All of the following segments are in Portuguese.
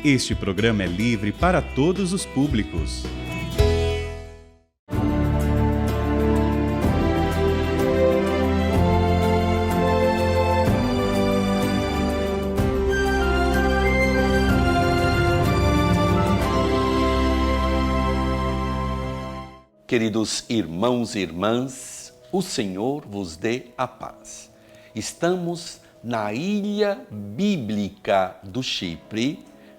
Este programa é livre para todos os públicos. Queridos irmãos e irmãs, o Senhor vos dê a paz. Estamos na ilha bíblica do Chipre,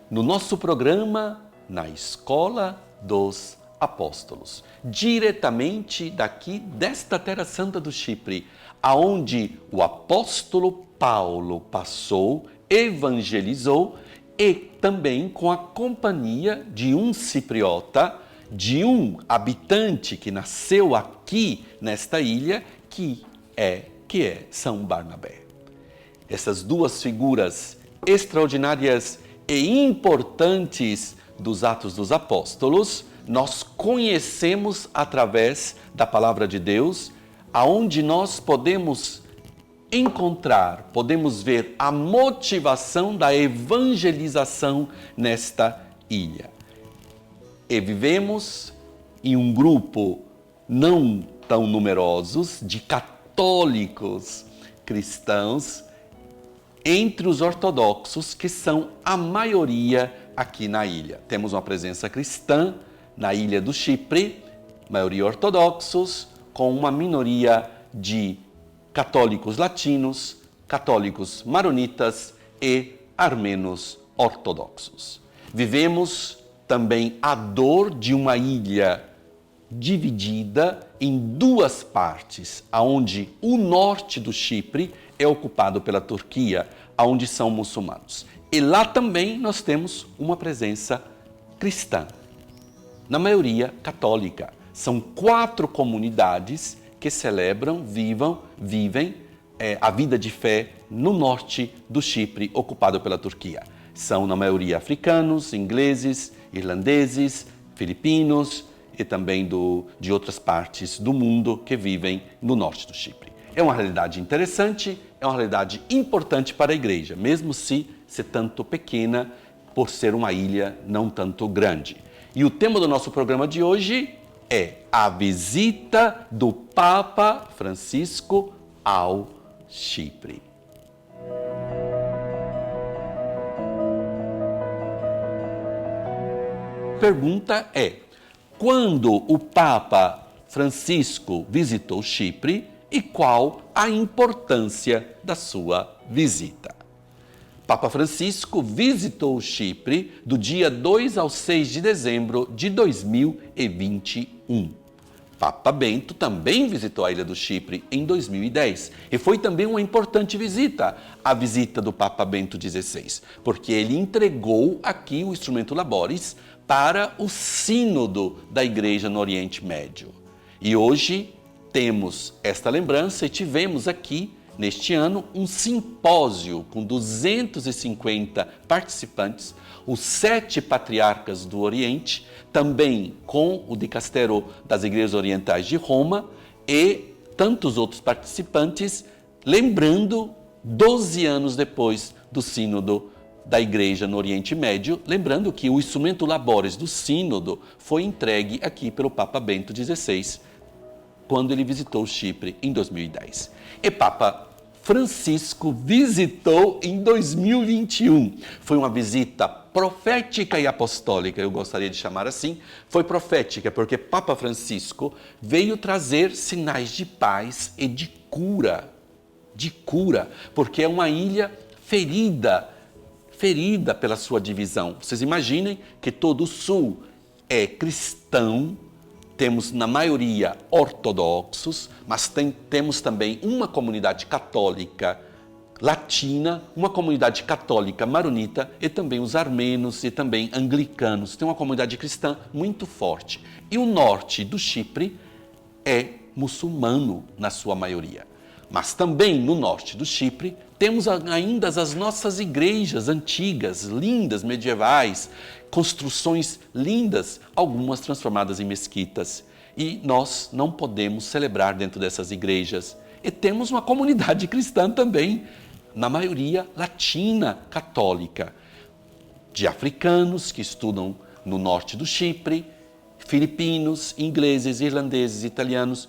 no nosso programa na Escola dos Apóstolos, diretamente daqui desta Terra Santa do Chipre, aonde o apóstolo Paulo passou, evangelizou e também com a companhia de um cipriota, de um habitante que nasceu aqui nesta ilha, que é São Barnabé. Essas duas figuras extraordinárias e importantes dos Atos dos Apóstolos, nós conhecemos através da Palavra de Deus, aonde nós podemos encontrar, podemos ver a motivação da evangelização nesta ilha. E vivemos em um grupo não tão numerosos de católicos cristãos entre os ortodoxos, que são a maioria aqui na ilha. Temos uma presença cristã na ilha do Chipre, maioria ortodoxos, com uma minoria de católicos latinos, católicos maronitas e armenos ortodoxos. Vivemos também a dor de uma ilha dividida em duas partes, onde o norte do Chipre é ocupado pela Turquia, onde são muçulmanos. E lá também nós temos uma presença cristã, na maioria católica. São 4 comunidades que celebram, vivem a vida de fé no norte do Chipre, ocupado pela Turquia. São, na maioria, africanos, ingleses, irlandeses, filipinos e também de outras partes do mundo que vivem no norte do Chipre. É uma realidade interessante, é uma realidade importante para a igreja, mesmo se ser tanto pequena, por ser uma ilha não tanto grande. E o tema do nosso programa de hoje é a visita do Papa Francisco ao Chipre. Pergunta é: quando o Papa Francisco visitou Chipre e qual a importância da sua visita? Papa Francisco visitou Chipre do dia 2 ao 6 de dezembro de 2021. Papa Bento também visitou a ilha do Chipre em 2010 e foi também uma importante visita, a visita do Papa Bento XVI, porque ele entregou aqui o instrumento Laboris para o sínodo da Igreja no Oriente Médio. E hoje temos esta lembrança e tivemos aqui, neste ano, um simpósio com 250 participantes, os 7 patriarcas do Oriente, também com o dicastero das Igrejas Orientais de Roma e tantos outros participantes, lembrando 12 anos depois do sínodo da Igreja no Oriente Médio, lembrando que o instrumento Laboris do sínodo foi entregue aqui pelo Papa Bento XVI, quando ele visitou o Chipre em 2010. E Papa Francisco visitou em 2021. Foi uma visita profética e apostólica, eu gostaria de chamar assim. Foi profética porque Papa Francisco veio trazer sinais de paz e de cura, porque é uma ilha ferida pela sua divisão. Vocês imaginem que todo o sul é cristão, temos na maioria ortodoxos, mas temos também uma comunidade católica latina, uma comunidade católica maronita e também os armenos e também anglicanos. Tem uma comunidade cristã muito forte. E o norte do Chipre é muçulmano na sua maioria. Mas também no norte do Chipre temos ainda as nossas igrejas antigas, lindas, medievais, construções lindas, algumas transformadas em mesquitas. E nós não podemos celebrar dentro dessas igrejas. E temos uma comunidade cristã também, na maioria latina católica, de africanos que estudam no norte do Chipre, filipinos, ingleses, irlandeses, italianos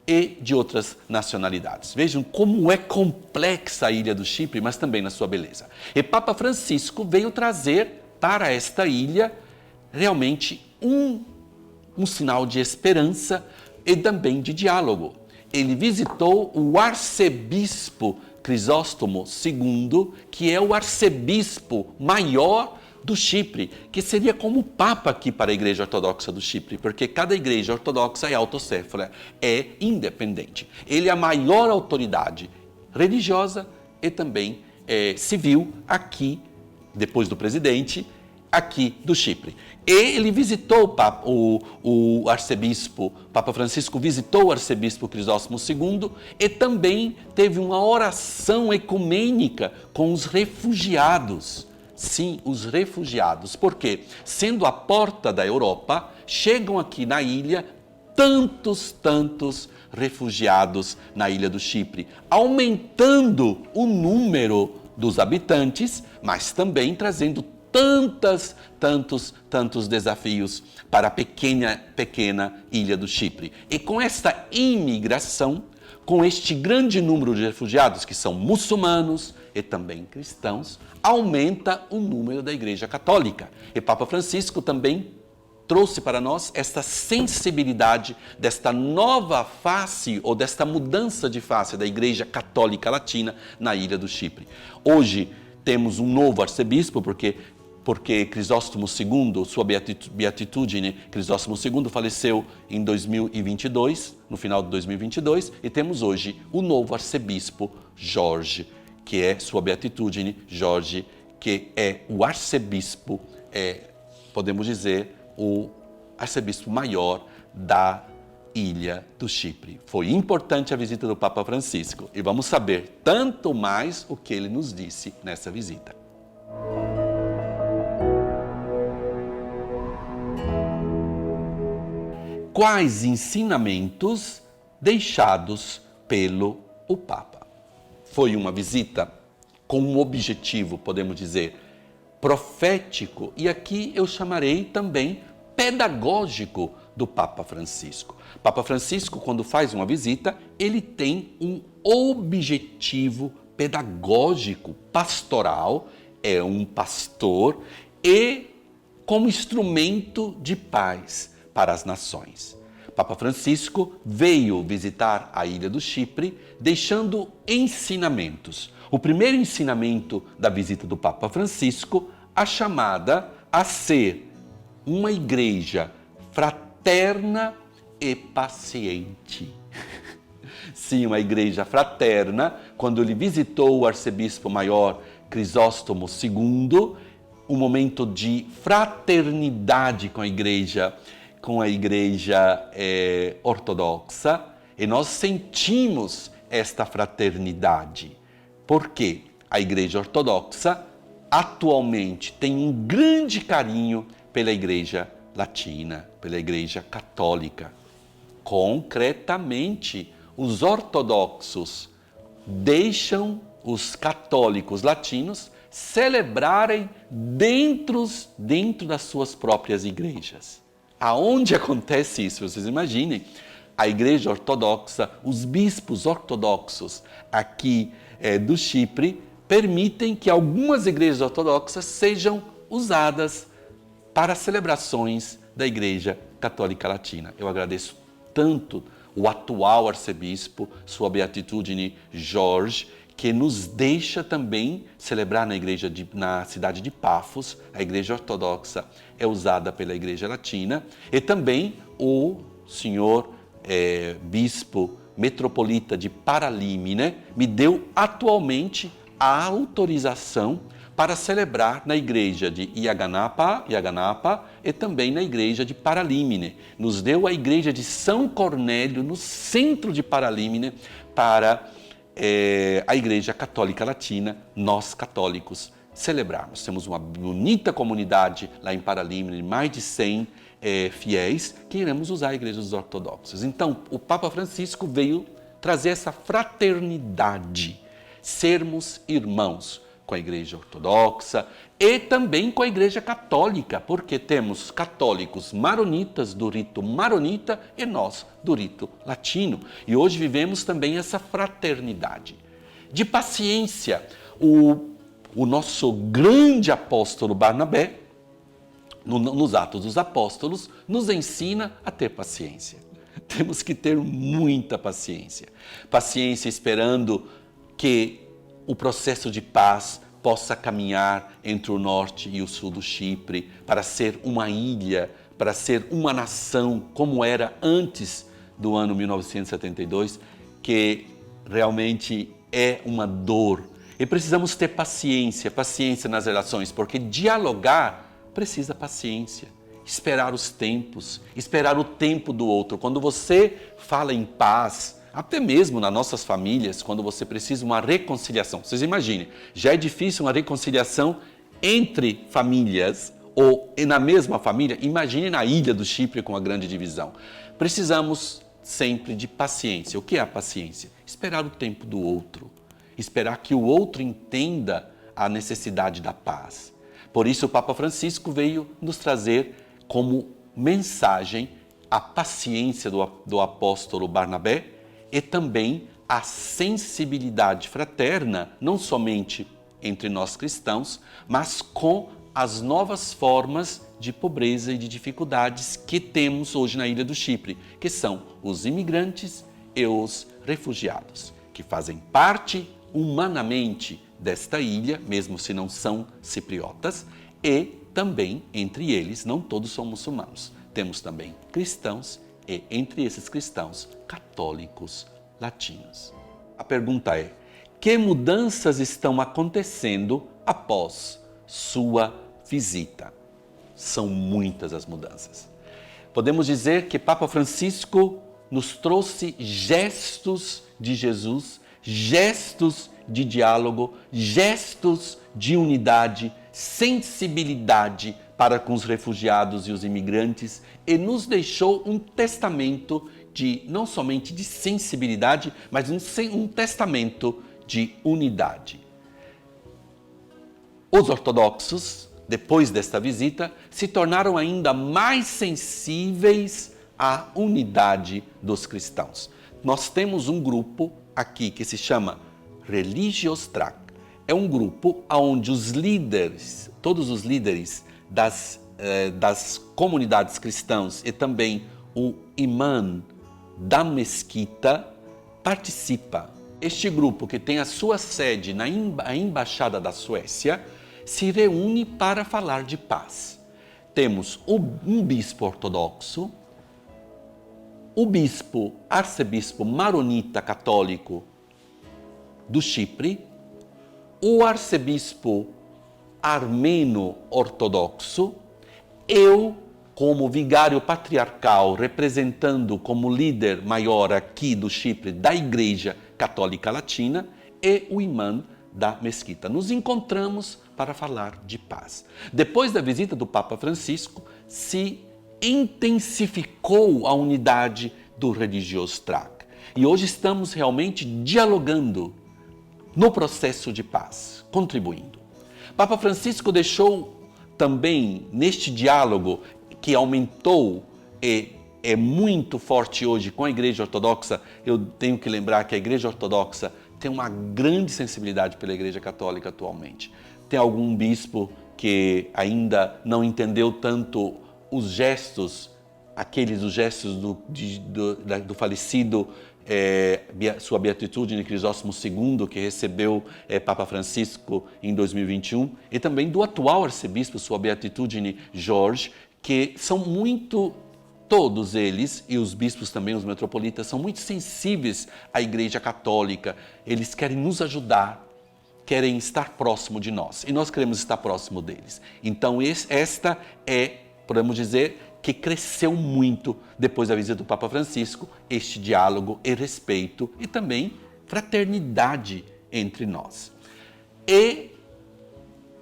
e de outras nacionalidades. Vejam como é complexa a ilha do Chipre, mas também na sua beleza. E Papa Francisco veio trazer para esta ilha realmente um sinal de esperança e também de diálogo. Ele visitou o arcebispo Crisóstomo II, que é o arcebispo maior do Chipre, que seria como o Papa aqui para a Igreja Ortodoxa do Chipre, porque cada igreja ortodoxa é autocéfala, é independente. Ele é a maior autoridade religiosa e também civil aqui, depois do presidente, aqui do Chipre. Ele visitou o arcebispo, Papa Francisco visitou o arcebispo Crisóstomo II e também teve uma oração ecumênica com os refugiados. Sim, os refugiados, porque sendo a porta da Europa, chegam aqui na ilha tantos refugiados na ilha do Chipre, aumentando o número dos habitantes, mas também trazendo tantos desafios para a pequena ilha do Chipre. E com esta imigração, com este grande número de refugiados, que são muçulmanos e também cristãos, aumenta o número da Igreja Católica. E Papa Francisco também trouxe para nós esta sensibilidade desta nova face ou desta mudança de face da Igreja Católica Latina na ilha do Chipre. Hoje temos um novo arcebispo, porque Crisóstomo II, sua beatitude, Crisóstomo II faleceu em 2022, no final de 2022, e temos hoje o novo arcebispo Jorge, que é sua beatitude, Jorge, que é o arcebispo, podemos dizer, o arcebispo maior da ilha do Chipre. Foi importante a visita do Papa Francisco e vamos saber tanto mais o que ele nos disse nessa visita. Quais ensinamentos deixados pelo Papa? Foi uma visita com um objetivo, podemos dizer, profético, e aqui eu chamarei também pedagógico do Papa Francisco. Papa Francisco, quando faz uma visita, ele tem um objetivo pedagógico, pastoral, é um pastor e como instrumento de paz para as nações. Papa Francisco veio visitar a ilha do Chipre, deixando ensinamentos. O primeiro ensinamento da visita do Papa Francisco, a chamada a ser uma igreja fraterna e paciente. Sim, uma igreja fraterna. Quando ele visitou o arcebispo maior Crisóstomo II, um momento de fraternidade com a igreja ortodoxa, e nós sentimos esta fraternidade, porque a igreja ortodoxa atualmente tem um grande carinho pela igreja latina, pela igreja católica. Concretamente, os ortodoxos deixam os católicos latinos celebrarem dentro das suas próprias igrejas. Aonde acontece isso? Vocês imaginem, a igreja ortodoxa, os bispos ortodoxos aqui do Chipre permitem que algumas igrejas ortodoxas sejam usadas para celebrações da Igreja Católica Latina. Eu agradeço tanto o atual arcebispo, sua beatitude Jorge, que nos deixa também celebrar na cidade de Pafos. A igreja ortodoxa é usada pela igreja latina, e também o senhor bispo metropolita de Paralímine me deu atualmente a autorização para celebrar na igreja de Iaganapa e também na igreja de Paralímine. Nos deu a igreja de São Cornélio, no centro de Paralímine, para a Igreja Católica Latina, nós católicos, celebrarmos. Temos uma bonita comunidade lá em Paralímine, mais de 100 fiéis, que iremos usar a Igreja dos Ortodoxos. Então, o Papa Francisco veio trazer essa fraternidade, sermos irmãos com a Igreja Ortodoxa e também com a Igreja Católica, porque temos católicos maronitas do rito maronita e nós do rito latino. E hoje vivemos também essa fraternidade. De paciência, o nosso grande apóstolo Barnabé, nos Atos dos Apóstolos, nos ensina a ter paciência. Temos que ter muita paciência. Paciência esperando que o processo de paz possa caminhar entre o norte e o sul do Chipre para ser uma ilha, para ser uma nação como era antes do ano 1972, que realmente é uma dor. E precisamos ter paciência nas relações, porque dialogar precisa paciência. Esperar os tempos, esperar o tempo do outro. Quando você fala em paz, até mesmo nas nossas famílias, quando você precisa de uma reconciliação. Vocês imaginem, já é difícil uma reconciliação entre famílias ou na mesma família. Imagine na ilha do Chipre com a grande divisão. Precisamos sempre de paciência. O que é a paciência? Esperar o tempo do outro. Esperar que o outro entenda a necessidade da paz. Por isso o Papa Francisco veio nos trazer como mensagem a paciência do apóstolo Barnabé e também a sensibilidade fraterna, não somente entre nós cristãos, mas com as novas formas de pobreza e de dificuldades que temos hoje na ilha do Chipre, que são os imigrantes e os refugiados, que fazem parte humanamente desta ilha, mesmo se não são cipriotas, e também entre eles, não todos são muçulmanos. Temos também cristãos e entre esses cristãos, católicos latinos. A pergunta é: que mudanças estão acontecendo após sua visita? São muitas as mudanças. Podemos dizer que Papa Francisco nos trouxe gestos de Jesus, gestos de diálogo, gestos de unidade, sensibilidade para com os refugiados e os imigrantes e nos deixou um testamento de não somente de sensibilidade, mas um testamento de unidade. Os ortodoxos, depois desta visita, se tornaram ainda mais sensíveis à unidade dos cristãos. Nós temos um grupo aqui que se chama Religios Tract. É um grupo onde os líderes, todos os líderes das comunidades cristãs e também o imã da mesquita participa. Este grupo, que tem a sua sede na Embaixada da Suécia, se reúne para falar de paz. Temos um bispo ortodoxo, o arcebispo maronita católico do Chipre, o arcebispo armeno ortodoxo, eu como vigário patriarcal, representando como líder maior aqui do Chipre da Igreja Católica Latina, e o imã da mesquita. Nos encontramos para falar de paz. Depois da visita do Papa Francisco, se intensificou a unidade do Religios Tract. E hoje estamos realmente dialogando no processo de paz, contribuindo. Papa Francisco deixou também neste diálogo, que aumentou e é muito forte hoje com a Igreja Ortodoxa. Eu tenho que lembrar que a Igreja Ortodoxa tem uma grande sensibilidade pela Igreja Católica atualmente. Tem algum bispo que ainda não entendeu tanto os gestos, os gestos do falecido sua Beatitude Crisóstomo II, que recebeu Papa Francisco em 2021, e também do atual arcebispo, sua Beatitude Jorge, que são muito, todos eles, e os bispos também, os metropolitas, são muito sensíveis à Igreja Católica. Eles querem nos ajudar, querem estar próximo de nós, e nós queremos estar próximo deles. Então, esta podemos dizer, que cresceu muito depois da visita do Papa Francisco, este diálogo e respeito e também fraternidade entre nós. E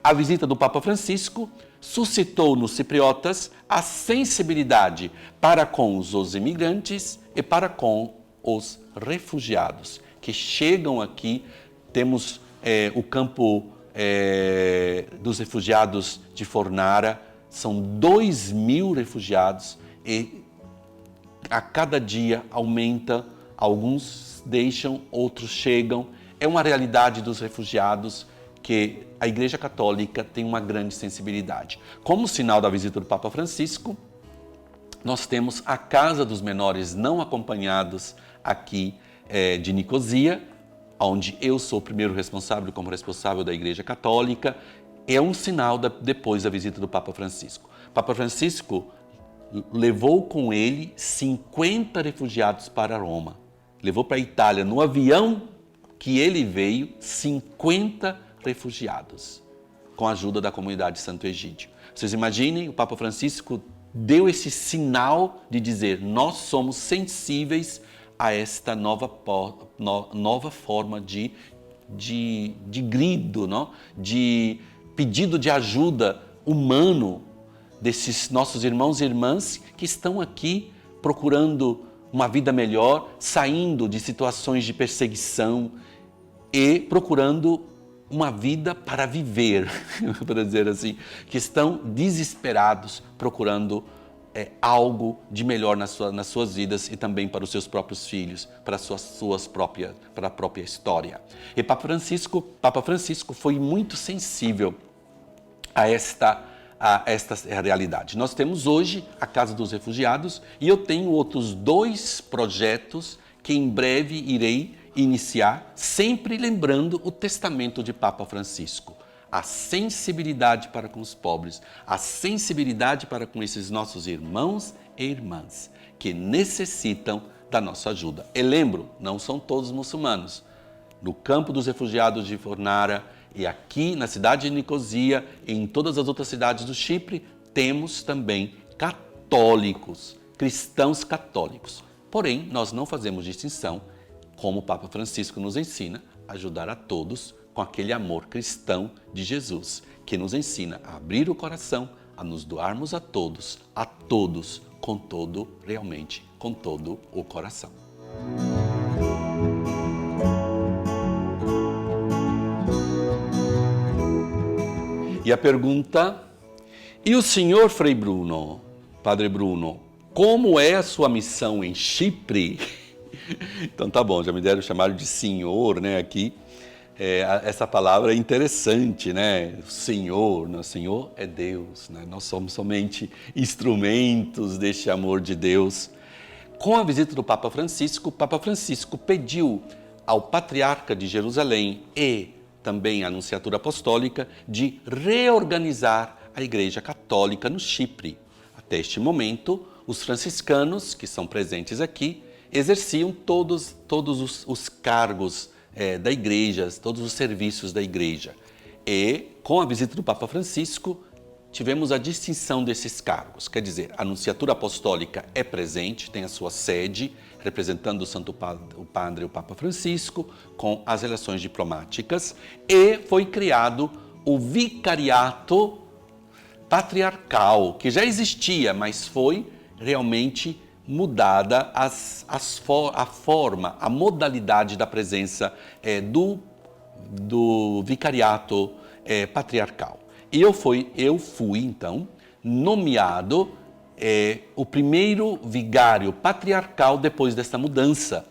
a visita do Papa Francisco suscitou nos cipriotas a sensibilidade para com os imigrantes e para com os refugiados que chegam aqui. Temos o campo dos refugiados de Fornara, são 2.000 refugiados e a cada dia aumenta, alguns deixam, outros chegam. É uma realidade dos refugiados que a Igreja Católica tem uma grande sensibilidade. Como sinal da visita do Papa Francisco, nós temos a Casa dos Menores Não Acompanhados aqui de Nicosia, onde eu sou o primeiro responsável, como responsável da Igreja Católica. É um sinal depois da visita do Papa Francisco. Papa Francisco levou com ele 50 refugiados para Roma. Levou para a Itália, no avião que ele veio, 50 refugiados, com a ajuda da comunidade Santo Egídio. Vocês imaginem, o Papa Francisco deu esse sinal de dizer: nós somos sensíveis a esta nova forma de grido, não? De pedido de ajuda humano desses nossos irmãos e irmãs que estão aqui procurando uma vida melhor, saindo de situações de perseguição e procurando uma vida para viver, para dizer assim, que estão desesperados procurando algo de melhor nas suas vidas e também para os seus próprios filhos, para a própria história. E Papa Francisco foi muito sensível a esta realidade. Nós temos hoje a Casa dos Refugiados e eu tenho outros 2 projetos que em breve irei iniciar, sempre lembrando o testamento de Papa Francisco. A sensibilidade para com os pobres, a sensibilidade para com esses nossos irmãos e irmãs que necessitam da nossa ajuda. E lembro, não são todos muçulmanos. No campo dos refugiados de Fornara e aqui na cidade de Nicosia e em todas as outras cidades do Chipre, temos também católicos, cristãos católicos. Porém, nós não fazemos distinção, como o Papa Francisco nos ensina, ajudar a todos com aquele amor cristão de Jesus, que nos ensina a abrir o coração, a nos doarmos a todos, com todo, realmente, com todo o coração. E a pergunta: e o senhor Frei Bruno, Padre Bruno, como é a sua missão em Chipre? Então tá bom, já me deram chamar de senhor, né, aqui. Essa palavra é interessante, né? Senhor, né? Senhor é Deus, né? Nós somos somente instrumentos deste amor de Deus. Com a visita do Papa Francisco pediu ao Patriarca de Jerusalém e também à Anunciatura Apostólica de reorganizar a Igreja Católica no Chipre. Até este momento, os franciscanos, que são presentes aqui, exerciam todos os cargos da igreja, todos os serviços da igreja. E, com a visita do Papa Francisco, tivemos a distinção desses cargos. Quer dizer, a Anunciatura Apostólica é presente, tem a sua sede, representando o Santo Padre, o Papa Francisco, com as relações diplomáticas, e foi criado o Vicariato Patriarcal, que já existia, mas foi realmente mudada a forma, a modalidade da presença do vicariato patriarcal. E eu fui, então, nomeado o primeiro vigário patriarcal depois dessa mudança,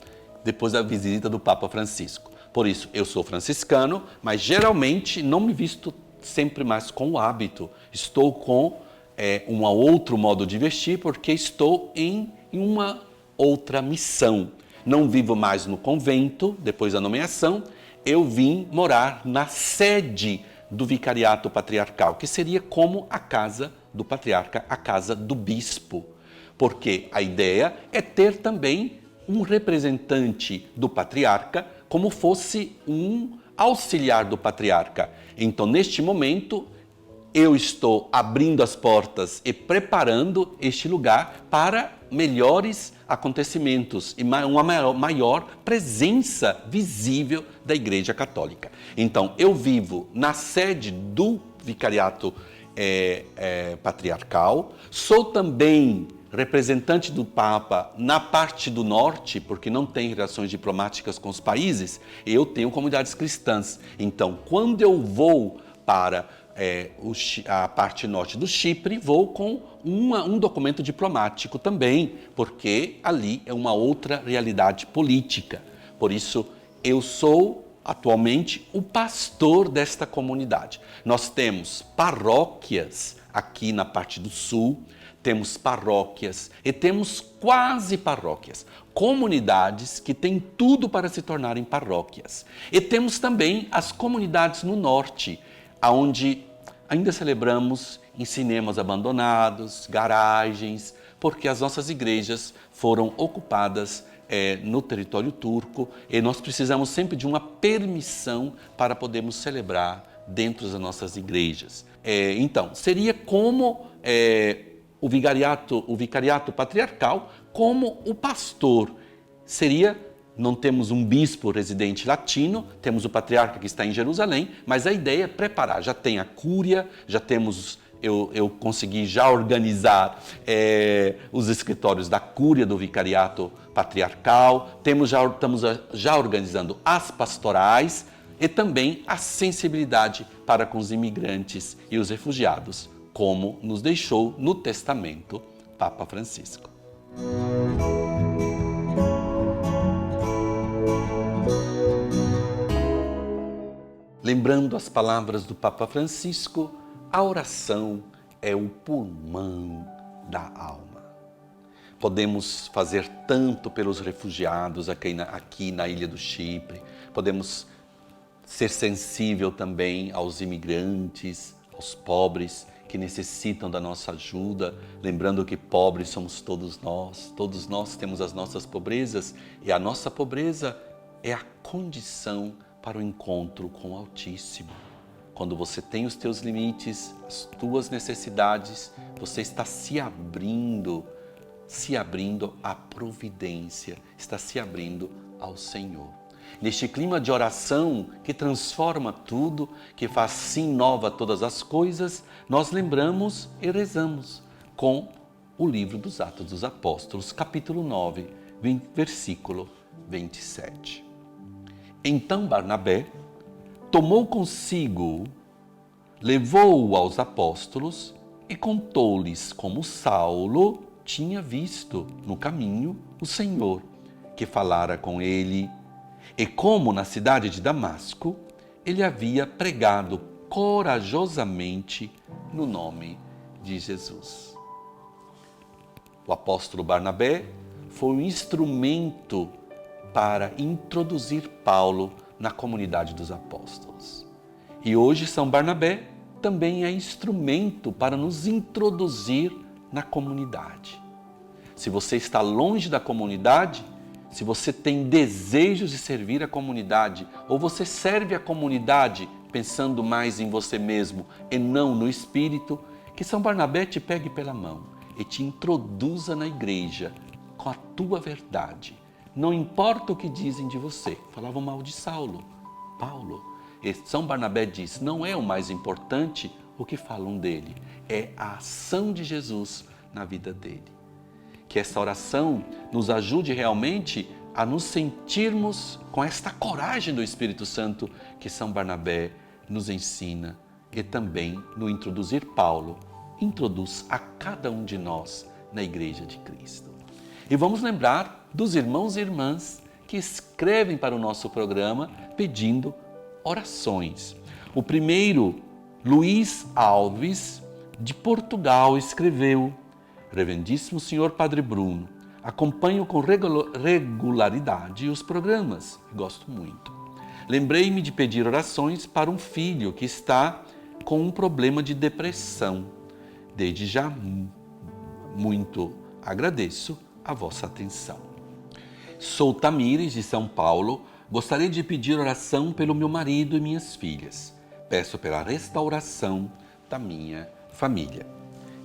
depois da visita do Papa Francisco. Por isso, eu sou franciscano, mas geralmente não me visto sempre mais com o hábito. Estou com um outro modo de vestir porque estou em uma outra missão. Não vivo mais no convento, depois da nomeação, eu vim morar na sede do Vicariato Patriarcal, que seria como a casa do patriarca, a casa do bispo. Porque a ideia é ter também um representante do patriarca, como fosse um auxiliar do patriarca. Então, neste momento, eu estou abrindo as portas e preparando este lugar para melhores acontecimentos e uma maior presença visível da Igreja Católica. Então, eu vivo na sede do Vicariato Patriarcal, sou também representante do Papa na parte do norte, porque não tem relações diplomáticas com os países, eu tenho comunidades cristãs. Então, quando eu vou para a parte norte do Chipre, vou com um documento diplomático também, porque ali é uma outra realidade política. Por isso, eu sou atualmente o pastor desta comunidade. Nós temos paróquias aqui na parte do sul, temos paróquias e temos quase paróquias, comunidades que têm tudo para se tornarem paróquias. E temos também as comunidades no norte, onde ainda celebramos em cinemas abandonados, garagens, porque as nossas igrejas foram ocupadas no território turco e nós precisamos sempre de uma permissão para podermos celebrar dentro das nossas igrejas. Então, seria como o vicariato patriarcal, como o pastor. Não temos um bispo residente latino, temos o patriarca que está em Jerusalém, mas a ideia é preparar. Já tem a cúria, já temos... Eu consegui já organizar os escritórios da cúria do vicariato patriarcal, estamos já organizando as pastorais e também a sensibilidade para com os imigrantes e os refugiados, como nos deixou no testamento Papa Francisco. Lembrando as palavras do Papa Francisco, a oração é o pulmão da alma. Podemos fazer tanto pelos refugiados aqui na ilha do Chipre, podemos ser sensível também aos imigrantes, aos pobres que necessitam da nossa ajuda, lembrando que pobres somos todos nós temos as nossas pobrezas e a nossa pobreza é a condição para o encontro com o Altíssimo. Quando você tem os teus limites, as tuas necessidades, você está se abrindo à providência, está se abrindo ao Senhor. Neste clima de oração que transforma tudo, que faz sim nova todas as coisas, nós lembramos e rezamos com o livro dos Atos dos Apóstolos, capítulo 9, versículo 27. Então Barnabé tomou consigo, levou-o aos apóstolos e contou-lhes como Saulo tinha visto no caminho o Senhor, que falara com ele, e como na cidade de Damasco ele havia pregado corajosamente no nome de Jesus. O apóstolo Barnabé foi um instrumento para introduzir Paulo na comunidade dos apóstolos. E hoje São Barnabé também é instrumento para nos introduzir na comunidade. Se você está longe da comunidade, se você tem desejos de servir a comunidade, ou você serve a comunidade pensando mais em você mesmo e não no Espírito, que São Barnabé te pegue pela mão e te introduza na igreja com a tua verdade. Não importa o que dizem de você. Falavam mal de Paulo. E São Barnabé diz, não é o mais importante o que falam dele, é a ação de Jesus na vida dele. Que essa oração nos ajude realmente a nos sentirmos com esta coragem do Espírito Santo que São Barnabé nos ensina e também no introduzir Paulo, introduz a cada um de nós na Igreja de Cristo. E vamos lembrar dos irmãos e irmãs que escrevem para o nosso programa pedindo orações. O primeiro, Luiz Alves, de Portugal, escreveu: Reverendíssimo Senhor Padre Bruno, acompanho com regularidade os programas, gosto muito. Lembrei-me de pedir orações para um filho que está com um problema de depressão. Desde já, muito agradeço a vossa atenção. Sou Tamires, de São Paulo. Gostaria de pedir oração pelo meu marido e minhas filhas. Peço pela restauração da minha família.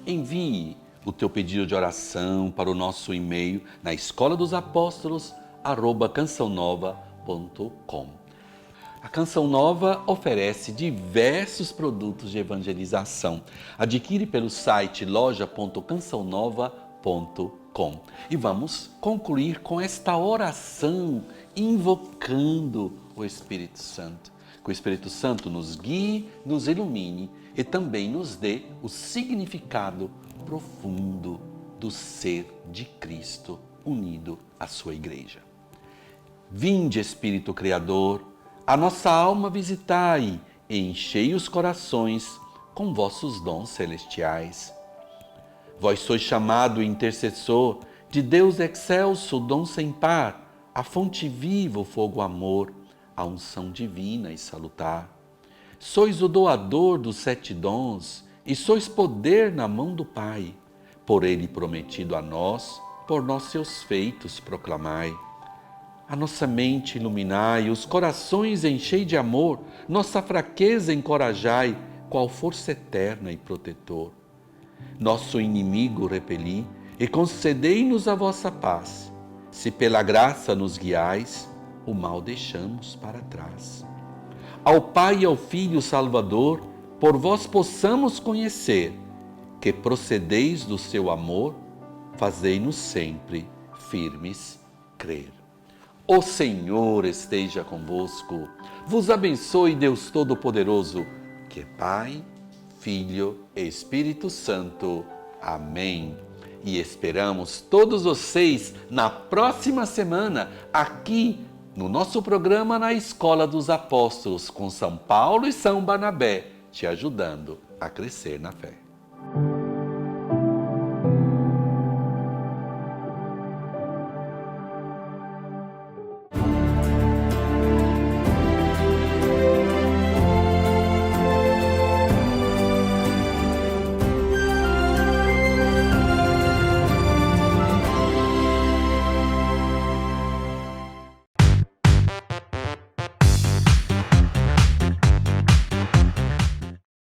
Envie o teu pedido de oração para o nosso e-mail na escoladosapóstolos@cançãonova.com. A Canção Nova oferece diversos produtos de evangelização. Adquire pelo site loja.cançãonova.com. E vamos concluir com esta oração, invocando o Espírito Santo. Que o Espírito Santo nos guie, nos ilumine e também nos dê o significado profundo do ser de Cristo unido à sua igreja. Vinde, Espírito Criador, a nossa alma visitai e enchei os corações com vossos dons celestiais. Vós sois chamado intercessor de Deus excelso, dom sem par, a fonte viva, o fogo amor, a unção divina e salutar. Sois o doador dos 7 dons e sois poder na mão do Pai. Por ele prometido a nós, por nós seus feitos proclamai. A nossa mente iluminai, os corações enchei de amor, nossa fraqueza encorajai, qual força eterna e protetor. Nosso inimigo repeli e concedei-nos a vossa paz. Se pela graça nos guiais, o mal deixamos para trás. Ao Pai e ao Filho Salvador, por vós possamos conhecer, que procedeis do seu amor, fazei-nos sempre firmes crer. O Senhor esteja convosco, vos abençoe Deus Todo-Poderoso, que é Pai, Filho e Espírito Santo. Amém. E esperamos todos vocês na próxima semana, aqui no nosso programa na Escola dos Apóstolos, com São Paulo e São Barnabé, te ajudando a crescer na fé.